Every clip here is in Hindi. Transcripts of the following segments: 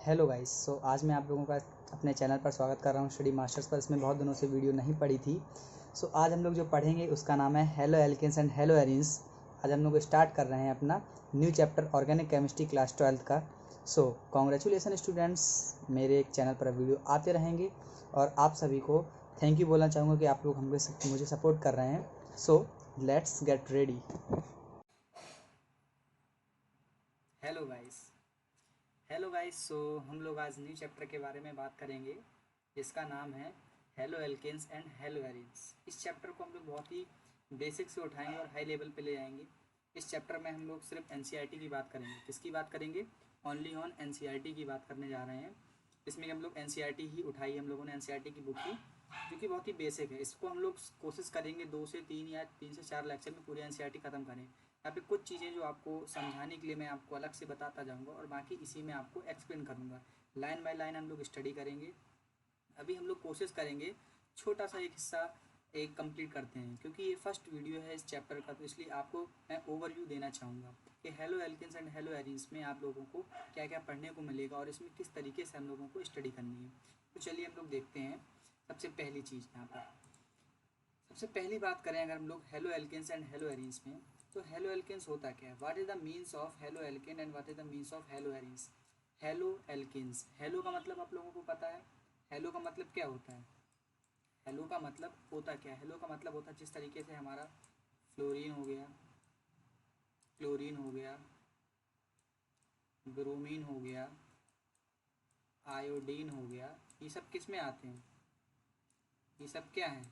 Hello guys. आज मैं आप लोगों का अपने चैनल पर स्वागत कर रहा हूँ स्टडी मास्टर्स पर। इसमें बहुत दिनों से वीडियो नहीं पड़ी थी। आज हम लोग जो पढ़ेंगे उसका नाम है haloalkanes and haloarenes. आज हम लोग स्टार्ट कर रहे हैं अपना new chapter organic chemistry class 12 का। कॉन्ग्रेचुलेसन स्टूडेंट्स, मेरे एक चैनल पर वीडियो आते रहेंगे और आप सभी को थैंक यू बोलना चाहूँगा कि आप लोग मुझे सपोर्ट कर रहे हैं। Let's get ready. Hello guys, हम लोग आज न्यू चैप्टर के बारे में बात करेंगे जिसका नाम है haloalkanes and haloarenes. इस चैप्टर को हम लोग बहुत ही बेसिक से उठाएंगे और हाई लेवल पे ले जाएंगे। इस चैप्टर में हम लोग सिर्फ एनसीईआरटी की बात करेंगे। किसकी बात करेंगे? ओनली ऑन एनसीईआरटी की बात करने जा रहे हैं। इसमें हम लोग एनसीईआरटी ही उठाई, हम लोगों ने एनसीईआरटी की बुक की जो कि बहुत ही बेसिक है। इसको हम लोग कोशिश करेंगे 2 से 3 या 3 से 4 लेक्चर में पूरी एनसीईआरटी ख़त्म करें। यहाँ पे कुछ चीज़ें जो आपको समझाने के लिए मैं आपको अलग से बताता जाऊँगा और बाकी इसी में आपको एक्सप्लेन करूँगा। लाइन बाय लाइन हम लोग स्टडी करेंगे। अभी हम लोग कोशिश करेंगे छोटा सा एक हिस्सा एक कंप्लीट करते हैं, क्योंकि ये फर्स्ट वीडियो है इस चैप्टर का, तो इसलिए आपको मैं ओवरव्यू देना चाहूँगा कि haloalkanes and haloarenes में आप लोगों को क्या क्या पढ़ने को मिलेगा और इसमें किस तरीके से हम लोगों को स्टडी करनी है। तो चलिए हम लोग देखते हैं। सबसे पहली चीज़ यहाँ पर सबसे पहली बात करें अगर हम लोग haloalkanes and haloarenes में, तो हेलो एल्केन्स होता क्या है? What is the means of haloalkane and what is the means of haloarenes? Haloalkanes, halo का मतलब आप लोगों को पता है। हेलो का मतलब क्या होता है? हेलो का मतलब होता क्या है? हेलो का मतलब होता है जिस तरीके से हमारा फ्लोरीन हो गया, क्लोरीन हो गया, ब्रोमीन हो गया, आयोडीन हो गया, ये सब किस में आते हैं? ये सब क्या है?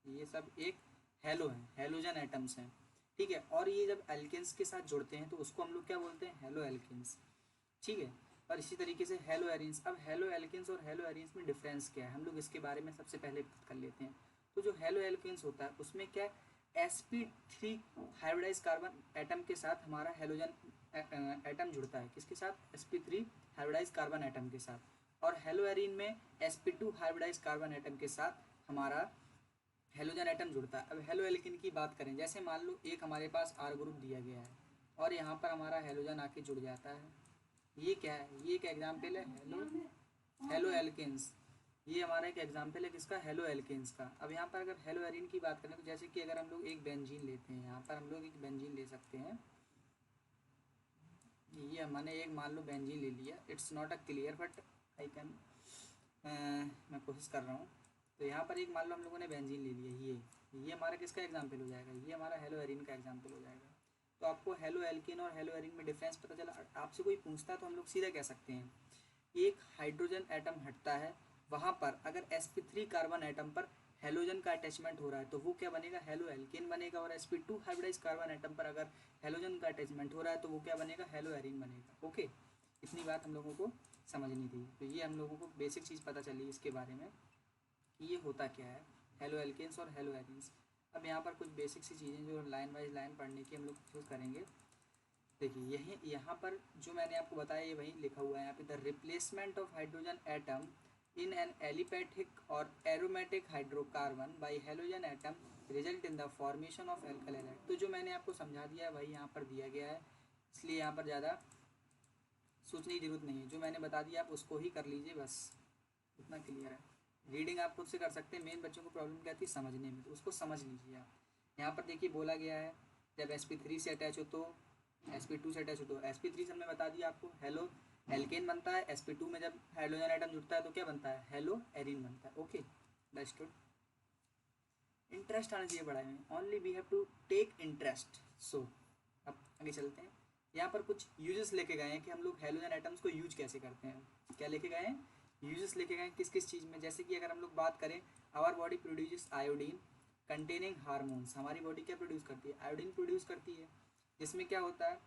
ये सब एक हेलो है, हेलोजन एटम्स हैं, ठीक है। और ये जब एल्केन्स के साथ जुड़ते हैं तो उसको हम लोग क्या बोलते हैं? हेलो एल्केन्स, ठीक है। और इसी तरीके से हेलो एरीन्स। अब हेलो एल्केन्स और हेलो एरीन्स में डिफरेंस क्या है, हम लोग इसके बारे में सबसे पहले बात कर लेते हैं। तो जो हेलो एल्केन्स होता है उसमें क्या है, sp3 हाइब्रिडाइज कार्बन एटम के साथ हमारा हेलोजन एटम जुड़ता है। किसके साथ? sp3 हाइब्रिडाइज कार्बन एटम के साथ। और हेलो एरीन में sp2 हाइब्रिडाइज कार्बन एटम के साथ हमारा हेलोजन एटम जुड़ता है। अब हेलो एल्केन की बात करें, जैसे मान लो एक हमारे पास आर ग्रुप दिया गया है और यहाँ पर हमारा हेलोजन आके जुड़ जाता है। ये क्या है? ये एक एग्जाम्पल है हेलो एल्केन्स। ये हमारा एक एग्जाम्पल है किसका? हेलो एल्केन्स का। अब यहाँ पर अगर हेलो एरीन की बात करें तो जैसे कि अगर हम लोग एक बेंजीन लेते हैं, यहाँ पर हम लोग एक बेंजीन ले सकते हैं। ये हमने एक मान लो बेंजीन ले लिया। It's not a clear but I can, मैं कोशिश कर रहा हूँ। तो यहाँ पर एक मान लो हम लोगों ने बेंजीन ले लिया। ये हमारा किसका एग्जाम्पल हो जाएगा? ये हमारा हेलो एरीन का एग्जाम्पल हो जाएगा। तो आपको हेलो एल्केन और हेलो एरीन में डिफरेंस पता चला। आपसे कोई पूछता है तो हम लोग सीधा कह सकते हैं एक हाइड्रोजन एटम हटता है, वहाँ पर अगर sp3 कार्बन एटम पर हेलोजन का अटैचमेंट हो रहा है तो वो क्या बनेगा? हेलो एल्केन बनेगा। और sp2 हाइब्रिडाइज कार्बन एटम पर अगर हेलोजन का अटैचमेंट हो रहा है तो वो क्या बनेगा? हेलो एरीन बनेगा। ओके, इतनी बात हम लोगों को समझनी थी। तो ये हम लोगों को बेसिक चीज़ पता चली इसके बारे में कि ये होता क्या है, हेलो एल्केन्स और हेलो एरीन्स। अब यहाँ पर कुछ बेसिक सी चीज़ें जो लाइन बाई लाइन पढ़ने की हम लोग कोशिश करेंगे। देखिए यही यहाँ पर जो मैंने आपको बताया ये वही लिखा हुआ है यहाँ पे, the replacement of hydrogen atom in an aliphatic और aromatic hydrocarbon by halogen atom result in the formation of alkyl halide. तो जो मैंने आपको समझा दिया है वही यहाँ पर दिया गया है, इसलिए यहाँ पर ज़्यादा सोचने की जरूरत नहीं है। जो मैंने बता दिया आप उसको ही कर लीजिए, बस इतना क्लियर है। रीडिंग आप खुद से कर सकते हैं, मेन बच्चों को प्रॉब्लम क्या थी समझने में, तो उसको समझ लीजिए आप। यहाँ पर देखिए बोला गया है जब sp3 से अटैच हो तो sp2 से अटैच हो तो sp3 से हमने बता दिया आपको हेलो एल्केन बनता है। sp2 में जब हाइड्रोजन आइटम जुड़ता है तो क्या बनता है? हेलो एरीन बनता है। Okay, understood. इंटरेस्ट आना चाहिए पढ़ाई में, only we have to take interest. So अब आगे चलते हैं। यहाँ पर कुछ यूजेस लेके गए हैं कि हम लोग हेलोजन एटम्स को यूज कैसे करते हैं। क्या लेके गए हैं? यूजेस लेके गए हैं किस किस चीज़ में। जैसे कि अगर हम लोग बात करें, our body produces iodine containing hormones. हमारी बॉडी क्या प्रोड्यूस करती है? आयोडीन प्रोड्यूस करती है। जिसमें क्या होता है,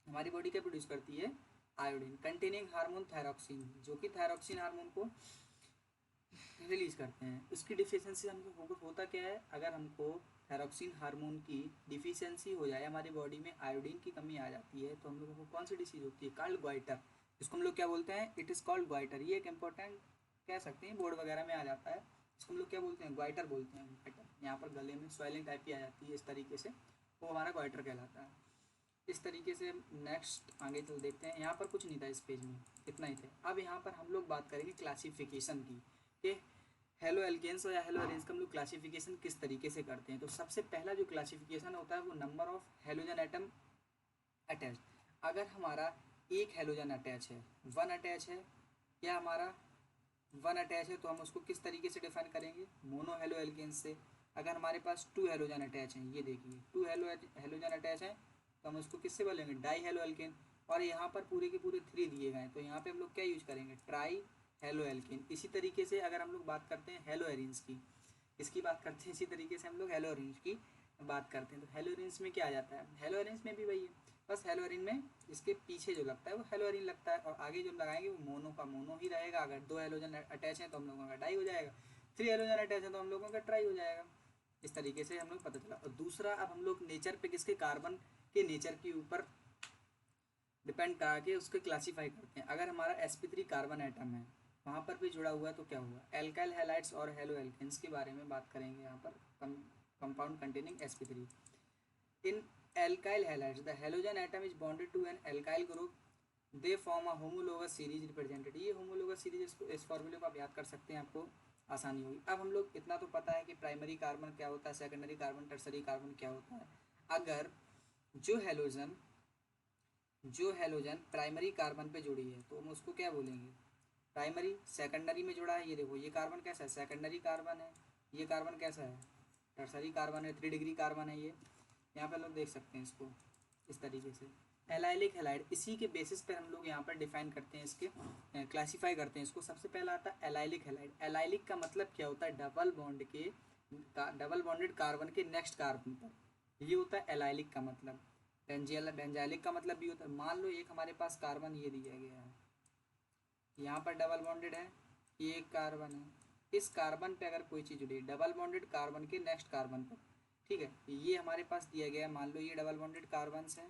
हमारी बॉडी क्या प्रोड्यूस करती है? आयोडीन कंटेनिंग हार्मोन थायरॉक्सिन, जो कि थायरॉक्सिन हार्मोन को रिलीज करते हैं। उसकी डिफिशियंसी हमको होता क्या है, अगर हमको थायरॉक्सिन हार्मोन की डिफिशियंसी हो जाए, हमारी बॉडी में आयोडीन की कमी आ जाती है, तो हम लोगों को कौन सी डिसीज होती है? Called goitre. इसको हम लोग क्या बोलते हैं? It is called goitre. ये एक इंपॉर्टेंट कह सकते हैं, बोर्ड वगैरह में आ जाता है। इसको हम लोग क्या बोलते हैं? ग्वाइटर बोलते हैं। ग्वाइटर, यहाँ पर गले में स्वेलिंग टाइप की आ जाती है इस तरीके से, वो हमारा ग्वाइटर कहलाता है। इस तरीके से नेक्स्ट आगे चल देखते हैं। यहाँ पर कुछ नहीं था इस पेज में, इतना ही थे। अब यहाँ पर हम लोग बात करेंगे क्लासिफिकेशन की कि हेलो एल्केन्स या हेलो एरेंज का हम लोग क्लासिफिकेशन किस तरीके से करते हैं। तो सबसे पहला जो क्लासिफिकेशन होता है वो number of halogen atom attach. अगर हमारा एक हेलोजन अटैच है, वन अटैच है, या हमारा वन अटैच है, तो हम उसको किस तरीके से डिफाइन करेंगे, मोनो हेलो एल्केन्स से। अगर हमारे पास टू हेलोजन अटैच हैं, ये देखिए टू हेलोजन अटैच हैं, तो हम उसको किससे बोलेंगे, डाई हेलो एल्केन। और यहाँ पर पूरे के पूरे थ्री दिए गए हैं, तो यहाँ पे हम लोग क्या यूज करेंगे, ट्राई हेलो एल्केन। इसी तरीके से अगर हम लोग बात करते हैं हेलो एरेंज की, इसकी बात करते हैं, इसी तरीके से हम लोग हेलो एरेंज की बात करते हैं। तो हेलो एरेंज में क्या आ जाता है, हेलो एरेंज में भी वही है, बस हेलो एरेंज में इसके पीछे जो लगता है वो हेलो एरेंज लगता है, और आगे जो लगाएंगे वो मोनो का मोनो ही रहेगा। अगर दो हेलोजन अटैच हैं तो हम लोगों का डाई हो जाएगा, थ्री हेलोजन अटैच है तो हम लोगों का ट्राई हो जाएगा। इस तरीके से हम लोग पता चला। और दूसरा, अब हम लोग नेचर पे किसके, कार्बन के नेचर के ऊपर डिपेंड करा के उसको क्लासीफाई करते हैं। अगर हमारा sp3 कार्बन एटम है, वहाँ पर भी जुड़ा हुआ है, तो क्या हुआ, एल्काइल हैलाइड्स और हेलो एल्केन्स के बारे में बात करेंगे यहाँ पर। Compound containing sp3 in alkyl halides the halogen atom is bonded to an alkyl group, they form a homologous series represented. ये होमोलोगस सीरीज, इस फॉर्मूले को आप याद कर सकते हैं, आपको आसानी होगी। अब हम लोग इतना तो पता है कि प्राइमरी कार्बन क्या होता है, सेकेंडरी कार्बन, टर्सरी कार्बन क्या होता है। अगर जो हेलोजन प्राइमरी कार्बन पे जुड़ी है तो हम उसको क्या बोलेंगे, प्राइमरी। सेकेंडरी में जुड़ा है, ये देखो ये कार्बन कैसा है, सेकेंडरी कार्बन है। ये कार्बन कैसा है, टर्सरी कार्बन है, 3 डिग्री कार्बन है ये। यहाँ पे लोग देख सकते हैं इसको इस तरीके से। एलाइलिक हैलाइड, इसी के बेसिस पर हम लोग यहाँ पर डिफाइन करते हैं, इसके क्लासीफाई करते हैं इसको। सबसे पहला आता है एलाइलिक हैलाइड। एलाइलिक का मतलब क्या होता है, डबल बॉन्डेड कार्बन के नेक्स्ट कार्बन पर, ये होता है एलाइलिक का मतलब। बेंजाइलिक का मतलब भी होता है, मान लो एक हमारे पास कार्बन ये दिया गया है, यहाँ पर डबल बॉन्डेड है, ये एक कार्बन है, इस कार्बन पे अगर कोई चीज़ जुड़ी है डबल बॉन्डेड कार्बन के नेक्स्ट कार्बन पर, ठीक है, ये हमारे पास दिया गया है, मान लो ये डबल बॉन्डेड कार्बन है,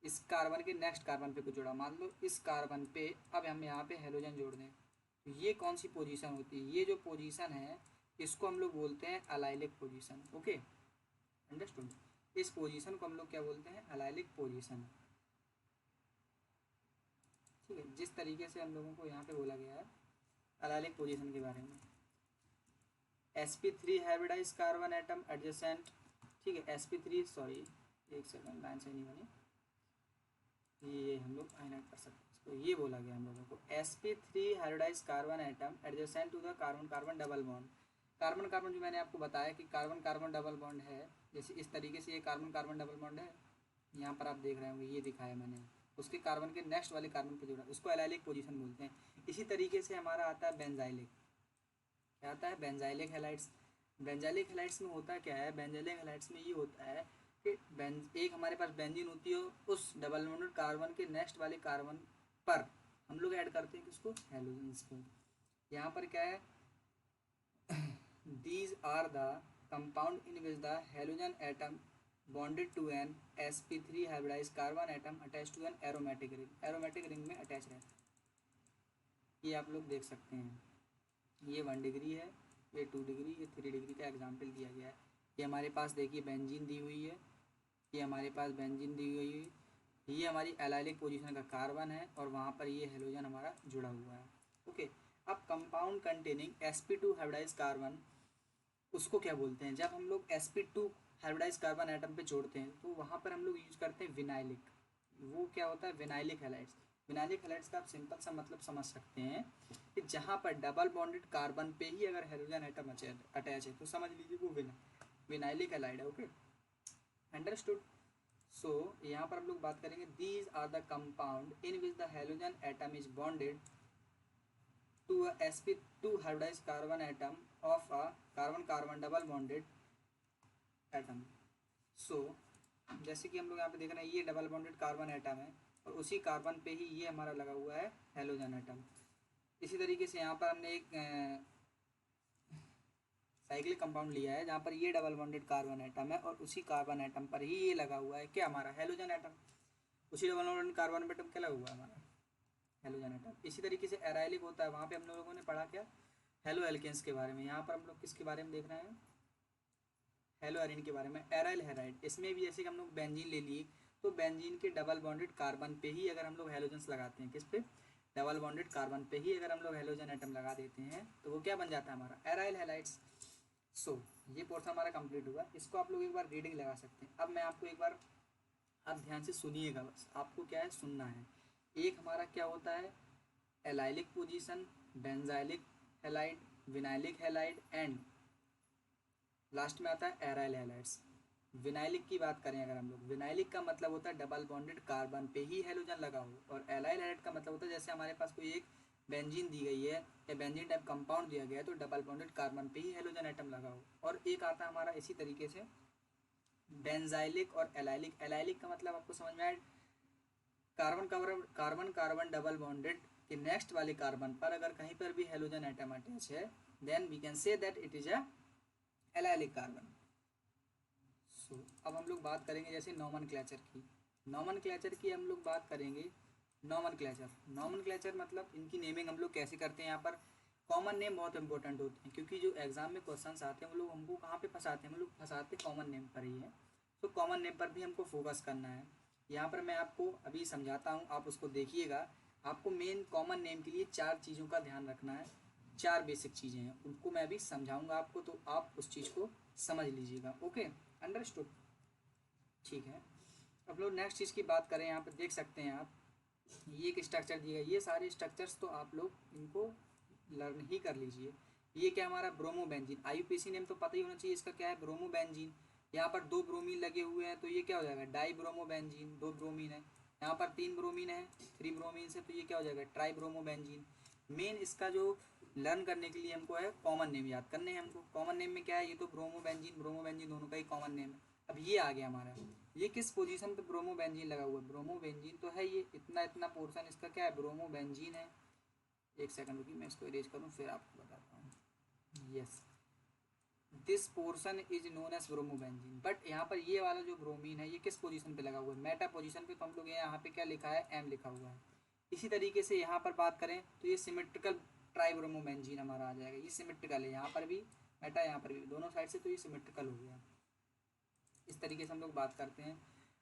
इस कार्बन के नेक्स्ट कार्बन पे कुछ जुड़ा, मान लो इस कार्बन पे, अब हम यहाँ पे हेलोजन जोड़ दें, तो ये कौन सी पोजीशन होती है, ये जो पोजीशन है इसको हम लोग बोलते हैं अलाइलिक पोजीशन। Okay, understood. इस पोजीशन को हम लोग क्या बोलते हैं, अलाइलिक पोजीशन। ठीक है, जिस तरीके से हम लोगों को यहाँ पे बोला गया है अलाइलिक पोजीशन के बारे में। sp3 hybridize carbon atom adjacent, ठीक है, sp3 सॉरी एक सेकंड, लाइन सही नहीं बनी, ये हम लोग हाईलाइट कर सकते हैं इसको। ये बोला गया हम लोगों को, sp3 hybridize carbon atom adjacent to the carbon carbon double bond. Carbon carbon जो मैंने आपको बताया कि कार्बन कार्बन डबल बॉन्ड है, जैसे इस तरीके से ये कार्बन कार्बन डबल बॉन्ड है, यहाँ पर आप देख रहे होंगे ये दिखाया मैंने, उसके कार्बन के नेक्स्ट वाले कार्बन पर जुड़ा, उसको एलाइलिक पोजीशन बोलते हैं। इसी तरीके से हमारा आता है बेंजाइलिक, क्या आता है, बेंजाइलिक हैलाइड्स। बेंजाइलिक हैलाइड्स में होता क्या है, बेंजाइलिक हैलाइड्स में ये होता है कि एक हमारे पास बेंजीन होती है, उस डबल बॉन्डेड कार्बन के नेक्स्ट वाले कार्बन पर हम लोग ऐड करते हैं किसको, हेलोजन्स को। यहाँ पर क्या है, these are the compound in which the halogen atom bonded to an sp3 hybridize carbon atom attach to an aromatic ring, aromatic ring में अटैच रहता है। ये आप लोग देख सकते हैं, ये 1 डिग्री है, ये 2 डिग्री, ये 3 डिग्री का एग्जाम्पल दिया गया है। ये हमारे पास देखिए बेंजीन दी हुई है, ये हमारे पास बेंजीन दी हुई है, ये हमारी एलाइलिक पोजीशन का कार्बन है, और वहाँ पर ये हेलोजन हमारा जुड़ा हुआ है। ओके, अब compound containing sp2 hybridise carbon, उसको क्या बोलते हैं, जब हम लोग sp2 हाइब्रिडाइज कार्बन एटम पे जोड़ते हैं तो वहाँ पर हम लोग यूज करते हैं विनाइलिक। वो क्या होता है, विनाइलिक हैलाइड्स। विनाइलिक हैलाइड्स का आप सिंपल सा मतलब समझ सकते हैं कि जहाँ पर डबल बॉन्डेड कार्बन पे ही अगर हेलोजन एटम अटैच है तो समझ लीजिए वो विनाइलिक हैलाइड है। Okay, understood. सो यहाँ पर हम लोग बात करेंगे, these are the compound in which the halogen atom is bonded to a sp2 hybridized carbon atom of a carbon carbon double bonded atom। so जैसे कि हम लोग यहाँ पे देख रहे हैं, ये डबल बॉन्डेड कार्बन एटम है, और उसी कार्बन पे ही ये हमारा लगा हुआ है हेलोजन एटम। इसी तरीके से यहाँ पर हमने एक साइक्लिक कंपाउंड लिया है, जहाँ पर ये डबल बॉन्डेड कार्बन एटम है, और उसी कार्बन एटम पर ही ये लगा हुआ है क्या, हमारा हेलोजन एटम। उसी डबल बॉन्डेड कार्बन एटम क्या लगा हुआ है, हमारा हेलोजन एटम। इसी तरीके से एराइलिक होता है, वहाँ पे हम लोगों ने पढ़ा क्या, हेलो एल्केन्स के बारे में। यहाँ पर हम लोग किसके बारे में देख रहे हैं, हेलो एरिन के बारे में, एराइल हैलाइड। इसमें भी जैसे कि हम लोग बेंजीन ले लिए, तो बेंजीन के डबल बॉन्डेड कार्बन पे ही अगर हम लोग हेलोजन्स लगाते हैं, किस पे, डबल बॉन्डेड कार्बन पे ही अगर हम लोग हेलोजन एटम लगा देते हैं तो वो क्या बन जाता है हमारा, एराइल हैलाइड्स। सो ये पोर्शन हमारा कंप्लीट हुआ। इसको आप लोग एक बार रीडिंग लगा सकते हैं। अब मैं आपको एक बार, आप ध्यान से सुनिएगा, बस आपको क्या है सुनना है। एक हमारा क्या होता है, allylic position, benzylic halide, vinylic halide and last में आता है एराइल हैलाइड्स। विनाइलिक की बात करें अगर हम लोग, विनाइलिक का मतलब होता है डबल बॉन्डेड कार्बन पे ही हेलोजन लगा हो, और एलाइल हैलाइड का मतलब होता है जैसे हमारे पास कोई एक बेंजीन दी गई है या बेंजीन टाइप कंपाउंड दिया गया है तो डबल बॉन्डेड कार्बन पे ही हेलोजन एटम लगा हो। और एक आता है हमारा इसी तरीके से बेंजाइलिक और एलाइलिक। एलाइलिक का मतलब आपको समझ में आया, carbon carbon carbon carbon double bonded के नेक्स्ट वाले कार्बन पर अगर कहीं पर भी हेलोजन एटम अटैच है then we can say that it is a allylic carbon. So अब हम लोग बात करेंगे जैसे नॉमनक्लेचर की। नॉमनक्लेचर की हम लोग बात करेंगे। नॉमनक्लेचर मतलब इनकी नेमिंग हम लोग कैसे करते हैं। यहाँ पर कॉमन नेम बहुत इंपॉर्टेंट होते हैं, क्योंकि जो एग्जाम में क्वेश्चंस आते हैं वो लोग हमको कहाँ पे फंसाते हैं, हम लोग फंसाते कॉमन नेम पर ही है। तो कॉमन नेम पर भी हमको फोकस करना है। यहाँ पर मैं आपको अभी समझाता हूँ, आप उसको देखिएगा। आपको मेन कॉमन नेम के लिए 4 चीज़ों का ध्यान रखना है। 4 बेसिक चीज़ें हैं, उनको मैं अभी समझाऊंगा आपको, तो आप उस चीज़ को समझ लीजिएगा। ओके, अंडरस्टूड, ठीक है। अब लोग नेक्स्ट चीज़ की बात करें, यहाँ पर देख सकते हैं आप, ये एक स्ट्रक्चर दिया गया। ये सारे स्ट्रक्चर्स तो आप लोग इनको लर्न ही कर लीजिए। ये क्या हमारा ब्रोमोबेंजीन, IUPAC नेम तो पता ही होना चाहिए इसका, क्या है, ब्रोमोबेंजीन। यहाँ पर 2 ब्रोमीन लगे हुए हैं तो ये क्या हो जाएगा, डाई ब्रोमोबेंजीन। 2 ब्रोमीन है, यहाँ पर 3 ब्रोमीन है, 3 ब्रोमीन से, तो ये क्या हो जाएगा, ट्राई ब्रोमोबेंजीन। मेन इसका जो लर्न करने के लिए हमको है कॉमन नेम याद करने हैं हमको। कॉमन नेम में क्या है, ये तो ब्रोमोबेंजीन दोनों का ही कॉमन नेम है। अब ये आ गया हमारा, ये किस पोजीशन पे ब्रोमोबेंजीन लगा हुआ है, ब्रोमोबेंजीन तो है ये, इतना इतना पोर्शन इसका क्या है, ब्रोमोबेंजीन है। एक सेकंड रुकिए, मैं इसको इरेज करूँ फिर आपको बताता हूँ। Yes, this portion is known as bromobenzene. But यहाँ पर ये वाला जो ब्रोमीन है ये किस पोजीशन पे लगा हुआ है, मेटा पोजीशन पे। तो हम लोग यहाँ पे क्या लिखा है, M लिखा हुआ है। इसी तरीके से यहाँ पर बात करें तो ये सिमेट्रिकल ट्राइब्रोमोबेंजीन हमारा आ जाएगा। ये सिमेट्रिकल है, यहाँ पर भी मेटा, यहाँ पर भी, दोनों साइड से, तो ये सिमेट्रिकल हो गया। इस तरीके से हम लोग बात करते हैं।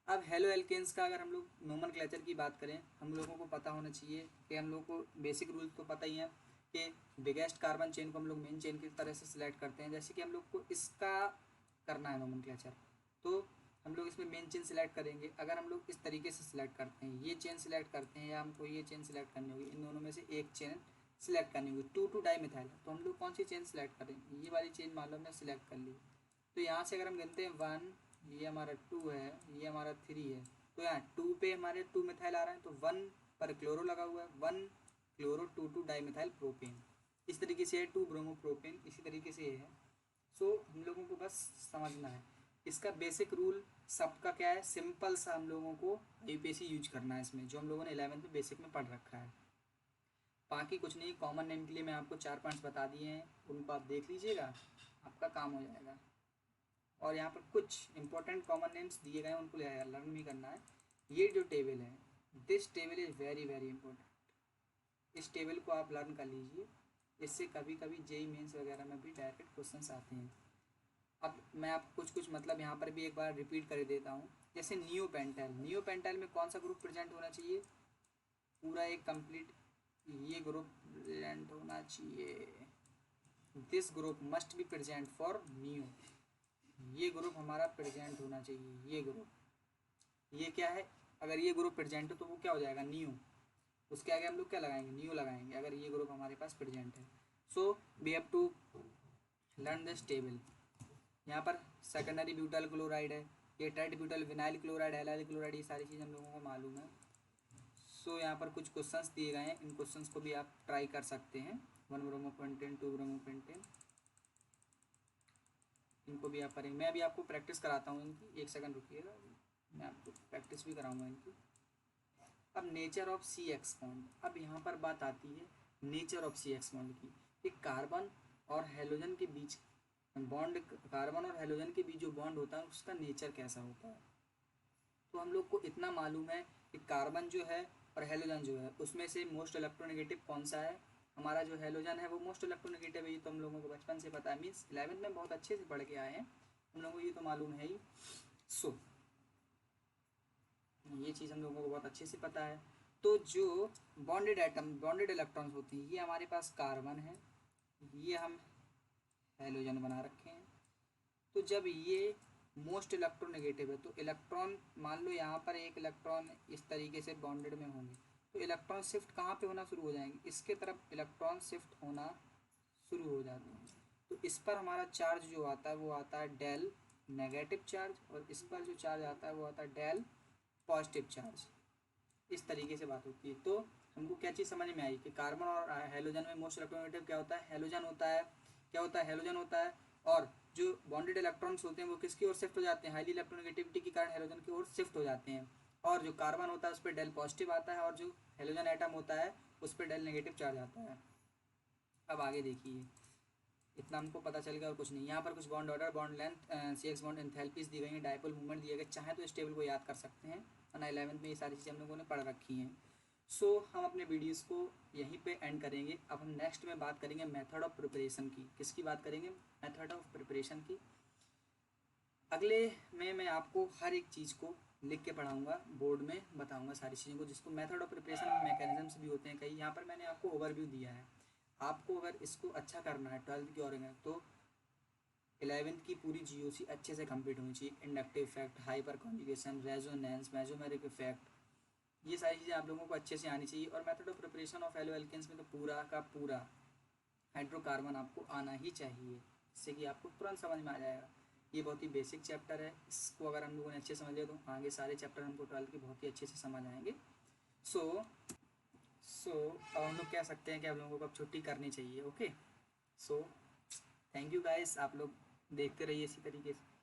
अब हेलो एल्केन्स का अगर हम लोग नोमेनक्लेचर की बात करें, हम लोगों को पता होना चाहिए कि हम लोग को बेसिक रूल तो पता ही है कि बिगेस्ट कार्बन चेन को हम लोग मेन चेन की तरह से सिलेक्ट करते हैं। जैसे कि हम लोग को इसका करना है नोमेनक्लेचर, तो हम लोग इसमें मेन चेन सिलेक्ट करेंगे। अगर हम लोग इस तरीके से सिलेक्ट करते हैं, ये चेन सिलेक्ट करते हैं या हमको ये चेन सिलेक्ट करनी होगी, इन दोनों में से एक चेन सिलेक्ट करनी होगी। 2,2 डाइमिथाइल, तो हम लोग कौन सी चेन सिलेक्ट करेंगे, ये वाली चेन मान लो हमने सिलेक्ट कर ली। तो यहाँ से अगर हम गिनते हैं 1, ये हमारा 2 है, ये हमारा 3 है, तो यहाँ 2 पे हमारे 2 मिथाइल आ रहे हैं, तो 1 पर क्लोरो लगा हुआ है, 1 क्लोरो 2,2 डाइमिथाइल प्रोपेन। इस तरीके से है 2 ब्रोमो प्रोपेन, इसी तरीके से ये है। सो हम लोगों को बस समझना है इसका बेसिक रूल सबका क्या है, सिंपल सा हम लोगों को IUPAC यूज करना है इसमें, जो हम लोगों ने 11th में बेसिक में पढ़ रखा है। बाकी कुछ नहीं, कॉमन नेम के लिए मैं आपको 4 पॉइंट्स बता दिए हैं, उनको आप देख लीजिएगा, आपका काम हो जाएगा। और यहाँ पर कुछ इंपॉर्टेंट कॉमन नेम्स दिए गए हैं, उनको लर्न भी करना है। ये जो टेबल है, this table is very very important. इस टेबल को आप लर्न कर लीजिए, इससे कभी कभी JEE मेंस वगैरह में भी डायरेक्ट क्वेश्चंस आते हैं। अब मैं आप कुछ मतलब यहाँ पर भी एक बार रिपीट कर देता हूँ। जैसे नियोपेंटाइल, नियोपेंटाइल में कौन सा ग्रुप प्रेजेंट होना चाहिए, पूरा एक कंप्लीट ये ग्रुप प्रेजेंट होना चाहिए। This group must be present for neo, ये ग्रुप हमारा प्रेजेंट होना चाहिए। ये ग्रुप, ये क्या है, अगर ये ग्रुप प्रेजेंट है तो वो क्या हो जाएगा, नियो। उसके आगे हम लोग क्या लगाएंगे, नियो लगाएंगे, अगर ये ग्रुप हमारे पास प्रेजेंट है। So we have to learn this table. यहाँ पर सेकेंडरी ब्यूटाइल क्लोराइड है, ये tried butyl vinyl chloride, allyl chloride, ये सारी चीज़ हम लोगों को मालूम है। सो यहाँ पर कुछ क्वेश्चंस दिए गए हैं, इन क्वेश्चंस को भी आप ट्राई कर सकते हैं। 1 ब्रोमोपेंटेन, 2 ब्रोमोपेंटेन, इनको भी आप करेंगे। मैं अभी आपको प्रैक्टिस कराता हूँ इनकी, एक सेकंड रुकिएगा, मैं आपको प्रैक्टिस भी कराऊंगा इनकी। अब नेचर ऑफ CX बॉन्ड, अब यहाँ पर बात आती है नेचर ऑफ CX बॉन्ड की, कि कार्बन और हेलोजन के बीच बॉन्ड, कार्बन और हेलोजन के बीच जो बॉन्ड होता है उसका नेचर कैसा होता है। तो हम लोग को इतना मालूम है कि कार्बन जो है और हेलोजन जो है उसमें से मोस्ट इलेक्ट्रोनेगेटिव कौन सा है, हमारा जो हेलोजन है वो मोस्ट इलेक्ट्रोनेगेटिव है। ये तो हम लोगों को बचपन से पता है, मीन्स 11th में बहुत अच्छे से पढ़ के आए हैं, हम लोगों को ये तो मालूम है ही। सो ये चीज़ हम लोगों को बहुत अच्छे से पता है। तो जो बॉन्डेड एटम, बॉन्डेड इलेक्ट्रॉन्स होते हैं, ये हमारे पास कार्बन है, ये हम हेलोजन बना रखे हैं। तो जब ये मोस्ट इलेक्ट्रोनेगेटिव है तो इलेक्ट्रॉन, मान लो यहाँ पर एक इलेक्ट्रॉन इस तरीके से बॉन्डेड में होंगे, तो इलेक्ट्रॉन शिफ्ट कहाँ पे होना शुरू हो जाएंगे, इसके तरफ इलेक्ट्रॉन शिफ्ट होना शुरू हो जाते हैं। तो इस पर हमारा चार्ज जो आता है वो आता है डेल नेगेटिव चार्ज, और इस पर जो चार्ज आता है वो आता है डेल पॉजिटिव चार्ज। इस तरीके से बात होती है। तो हमको क्या चीज़ समझ में आई कि कार्बन और हेलोजन में मोस्ट इलेक्ट्रोनेगेटिव क्या होता है, हेलोजन होता है। क्या होता है, हेलोजन होता है। और जो बॉन्डेड इलेक्ट्रॉन्स होते हैं वो किसकी ओर शिफ्ट हो जाते हैं, हाईली इलेक्ट्रोनेगेटिविटी के कारण हेलोजन की ओर शिफ्ट हो जाते हैं। और जो कार्बन होता है उस पर डेल पॉजिटिव आता है, और जो हेलोजन एटम होता है उस पर डेल नेगेटिव चार्ज आता है। अब आगे देखिए, इतना हमको पता चल गया और कुछ नहीं। यहाँ पर कुछ bond order, bond length, CX bond enthalpies दी गई हैं, डायपोल मूवमेंट दिए गए। चाहे तो इस टेबल को याद कर सकते हैं, वरना 11th में ये सारी चीज़ें हम लोगों ने पढ़ रखी हैं। सो हम अपने वीडियोस को यहीं पे एंड करेंगे। अब हम नेक्स्ट में बात करेंगे मेथड ऑफ प्रिपरेशन की। किसकी बात करेंगे, मेथड ऑफ प्रिपरेशन की। अगले में मैं आपको हर एक चीज़ को लिख के पढ़ाऊँगा, बोर्ड में बताऊँगा सारी चीज़ों को, जिसको मेथड ऑफ प्रिपरेशन में मैकेनिज्म्स भी होते हैं कई। यहाँ पर मैंने आपको ओवरव्यू दिया है। आपको अगर इसको अच्छा करना है 12th की, और तो 11th की पूरी GOC अच्छे से कंप्लीट होनी चाहिए। Inductive effect, hyper conjugation, resonance, mesomeric effect, ये सारी चीज़ें आप लोगों को अच्छे से आनी चाहिए। और method of preparation of haloalkanes में तो पूरा का पूरा हाइड्रोकार्बन आपको आना ही चाहिए, जिससे कि आपको तुरंत समझ में आ जाएगा। ये बहुत ही बेसिक चैप्टर है, इसको अगर हम लोगों ने अच्छे समझ लिया तो आगे सारे चैप्टर हमको 12th के बहुत ही अच्छे से समझ आएंगे। सो अब हम लोग कह सकते हैं कि आप लोगों को अब छुट्टी करनी चाहिए। Okay, so thank you guys, आप लोग देखते रहिए इसी तरीके से।